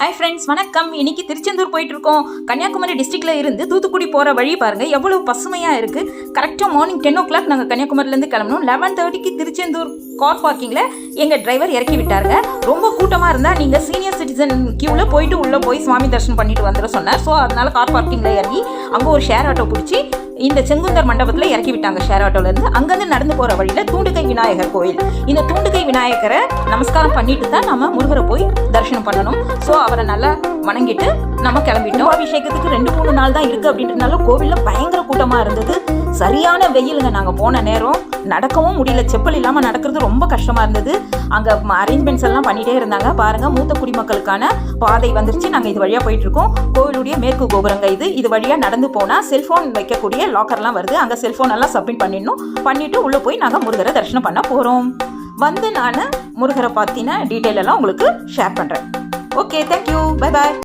Hi friends, வணக்கம். இன்னைக்கு திருச்செந்தூர் போயிட்டு இருக்கோம். கன்னியாகுமரி டிஸ்ட்ரிக்ட்ல இருந்து தூத்துக்குடி போகிற வழி பாருங்க எவ்வளோ பசுமையாக இருக்குது. கரெக்டாக மார்னிங் 10 o'clock நாங்கள் கன்னியாகுமரியிலேருந்து கிளம்பணும். 11:30க்கு திருச்செந்தூர் கார் பார்க்கிங்கில் எங்கள் டிரைவர் இறக்கி விட்டாருங்க. ரொம்ப கூட்டமாக இருந்தால் நீங்கள் சீனியர் சிட்டிசன் கியூவில் போயிட்டு உள்ளே போய் சுவாமி தரிசனம் பண்ணிட்டு வந்துட சொன்னார். ஸோ அதனால் கார் பார்க்கிங்கில் இறங்கி அங்கே ஒரு ஷேர் ஆட்டோ பிடிச்சி இந்த செங்குந்தர் மண்டபத்தில் இறக்கி விட்டாங்க. ஷேர் ஆட்டோலேருந்து அங்கேருந்து நடந்து போகிற வழியில் தூண்டுகை விநாயகர் கோயில். இந்த தூண்டுகை விநாயகரை நமஸ்காரம் பண்ணிட்டு தான் நம்ம முருகரை போய் தரிசனம் பண்ணணும். ஸோ அவரை நல்லா வணங்கிட்டு நம்ம கிளம்பிட்டோம். அபிஷேகத்துக்கு 2-3 நாள் தான் இருக்குது அப்படின்றதுனால கோவிலில் பயங்கர கூட்டமாக இருந்தது. சரியான வெயிலுங்க. நாங்கள் போன நேரம் நடக்கவும் முடியல. செப்பல் இல்லாமல் நடக்கிறது ரொம்ப கஷ்டமாக இருந்தது. அங்கே அரேஞ்ச்மெண்ட்ஸ் எல்லாம் பண்ணிகிட்டே இருந்தாங்க. பாருங்கள், மூத்த குடிமக்களுக்கான பாதை வந்துருச்சு. நாங்கள் இது வழியாக போயிட்டுருக்கோம். கோவிலுடைய மேற்கு கோபுரங்க இது வழியாக நடந்து போனால் செல்ஃபோன் வைக்கக்கூடிய லாக்கர்லாம் வருது. அங்கே செல்ஃபோன் எல்லாம் சப்மிட் பண்ணிவிட்டு உள்ளே போய் நாங்கள் முருகரை தரிசனம் பண்ண போகிறோம். வந்து நான் முருகரை பற்றின டீட்டெயில் எல்லாம் உங்களுக்கு ஷேர் பண்ணுறேன். Okay, thank you, bye bye.